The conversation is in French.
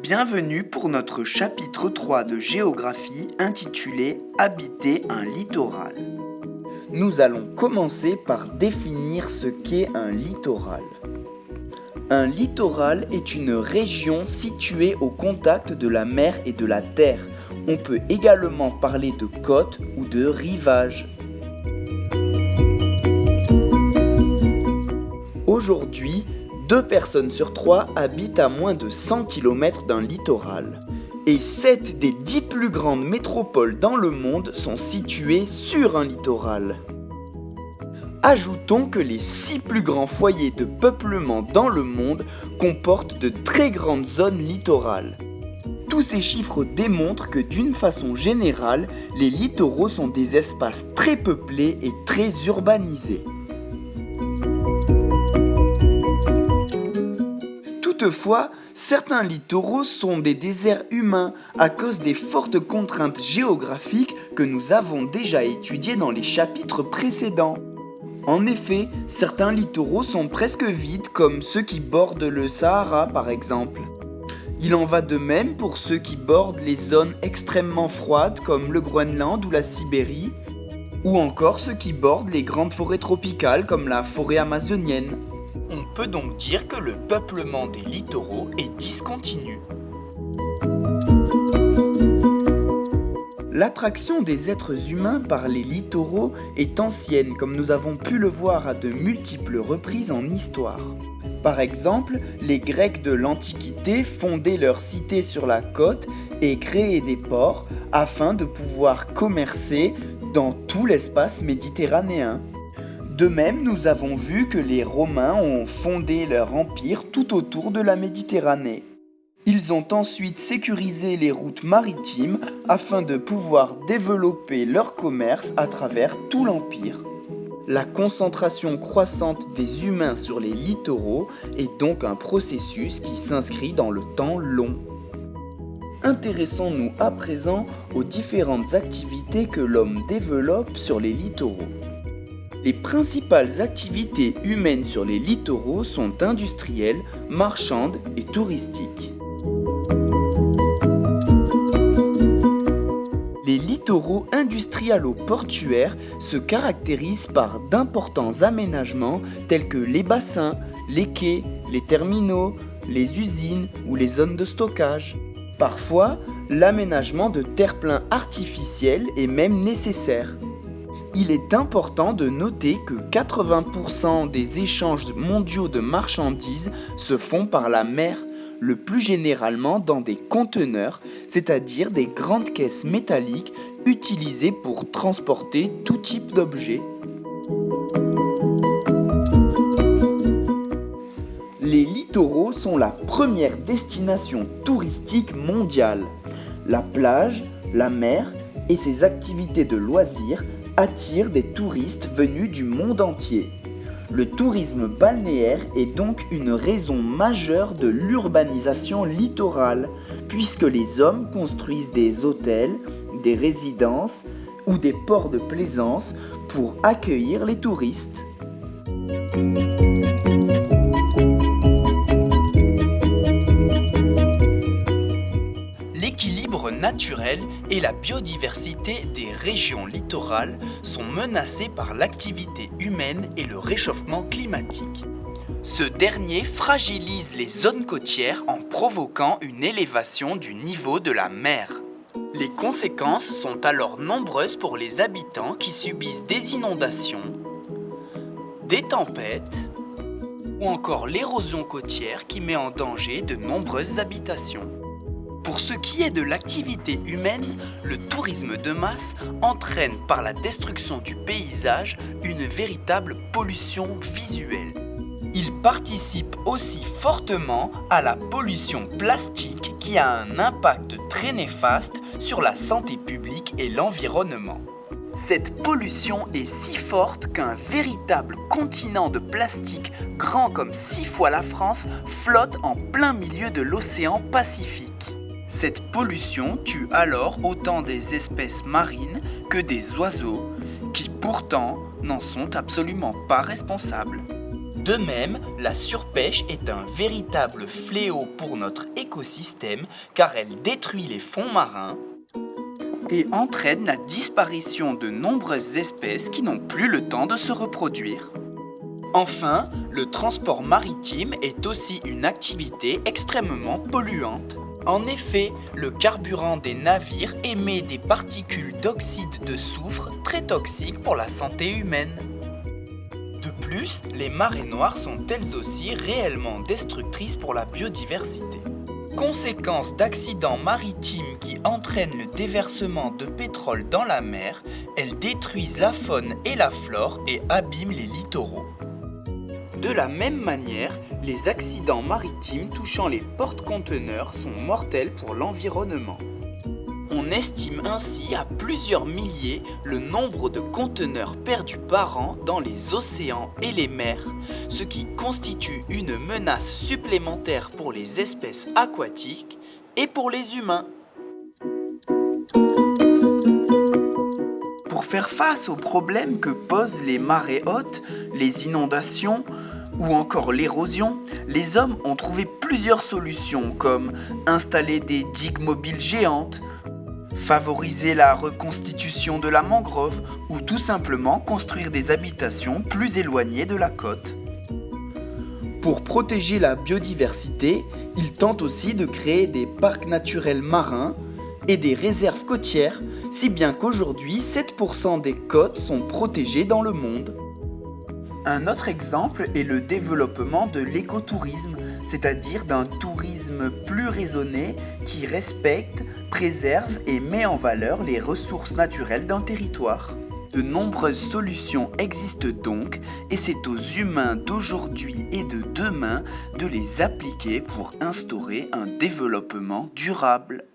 Bienvenue pour notre chapitre 3 de géographie intitulé Habiter un littoral. Nous allons commencer par définir ce qu'est un littoral. Un littoral est une région située au contact de la mer et de la terre. On peut également parler de côte ou de rivage. Aujourd'hui, 2 personnes sur 3 habitent à moins de 100 km d'un littoral. Et 7 des 10 plus grandes métropoles dans le monde sont situées sur un littoral. Ajoutons que les 6 plus grands foyers de peuplement dans le monde comportent de très grandes zones littorales. Tous ces chiffres démontrent que d'une façon générale, les littoraux sont des espaces très peuplés et très urbanisés. Toutefois, certains littoraux sont des déserts humains à cause des fortes contraintes géographiques que nous avons déjà étudiées dans les chapitres précédents. En effet, certains littoraux sont presque vides comme ceux qui bordent le Sahara par exemple. Il en va de même pour ceux qui bordent les zones extrêmement froides comme le Groenland ou la Sibérie, ou encore ceux qui bordent les grandes forêts tropicales comme la forêt amazonienne. On peut donc dire que le peuplement des littoraux est discontinu. L'attraction des êtres humains par les littoraux est ancienne, comme nous avons pu le voir à de multiples reprises en histoire. Par exemple, les Grecs de l'Antiquité fondaient leurs cités sur la côte et créaient des ports afin de pouvoir commercer dans tout l'espace méditerranéen. De même, nous avons vu que les Romains ont fondé leur empire tout autour de la Méditerranée. Ils ont ensuite sécurisé les routes maritimes afin de pouvoir développer leur commerce à travers tout l'empire. La concentration croissante des humains sur les littoraux est donc un processus qui s'inscrit dans le temps long. Intéressons-nous à présent aux différentes activités que l'homme développe sur les littoraux. Les principales activités humaines sur les littoraux sont industrielles, marchandes et touristiques. Les littoraux industrialo-portuaires se caractérisent par d'importants aménagements tels que les bassins, les quais, les terminaux, les usines ou les zones de stockage. Parfois, l'aménagement de terre-pleins artificiels est même nécessaire. Il est important de noter que 80% des échanges mondiaux de marchandises se font par la mer, le plus généralement dans des conteneurs, c'est-à-dire des grandes caisses métalliques utilisées pour transporter tout type d'objets. Les littoraux sont la première destination touristique mondiale. La plage, la mer et ses activités de loisirs attirent des touristes venus du monde entier. Le tourisme balnéaire est donc une raison majeure de l'urbanisation littorale, puisque les hommes construisent des hôtels, des résidences ou des ports de plaisance pour accueillir les touristes. L'équilibre naturel et la biodiversité des régions littorales sont menacés par l'activité humaine et le réchauffement climatique. Ce dernier fragilise les zones côtières en provoquant une élévation du niveau de la mer. Les conséquences sont alors nombreuses pour les habitants qui subissent des inondations, des tempêtes ou encore l'érosion côtière qui met en danger de nombreuses habitations. Pour ce qui est de l'activité humaine, le tourisme de masse entraîne par la destruction du paysage une véritable pollution visuelle. Il participe aussi fortement à la pollution plastique qui a un impact très néfaste sur la santé publique et l'environnement. Cette pollution est si forte qu'un véritable continent de plastique grand comme 6 fois la France flotte en plein milieu de l'océan Pacifique. Cette pollution tue alors autant des espèces marines que des oiseaux qui pourtant n'en sont absolument pas responsables. De même, la surpêche est un véritable fléau pour notre écosystème car elle détruit les fonds marins et entraîne la disparition de nombreuses espèces qui n'ont plus le temps de se reproduire. Enfin, le transport maritime est aussi une activité extrêmement polluante. En effet, le carburant des navires émet des particules d'oxyde de soufre très toxiques pour la santé humaine. De plus, les marées noires sont elles aussi réellement destructrices pour la biodiversité. Conséquence d'accidents maritimes qui entraînent le déversement de pétrole dans la mer, elles détruisent la faune et la flore et abîment les littoraux. De la même manière, les accidents maritimes touchant les porte-conteneurs sont mortels pour l'environnement. On estime ainsi à plusieurs milliers le nombre de conteneurs perdus par an dans les océans et les mers, ce qui constitue une menace supplémentaire pour les espèces aquatiques et pour les humains. Pour faire face aux problèmes que posent les marées hautes, les inondations ou encore l'érosion, les hommes ont trouvé plusieurs solutions comme installer des digues mobiles géantes, favoriser la reconstitution de la mangrove ou tout simplement construire des habitations plus éloignées de la côte. Pour protéger la biodiversité, ils tentent aussi de créer des parcs naturels marins et des réserves côtières, si bien qu'aujourd'hui 7% des côtes sont protégées dans le monde. Un autre exemple est le développement de l'écotourisme, c'est-à-dire d'un tourisme plus raisonné qui respecte, préserve et met en valeur les ressources naturelles d'un territoire. De nombreuses solutions existent donc et c'est aux humains d'aujourd'hui et de demain de les appliquer pour instaurer un développement durable.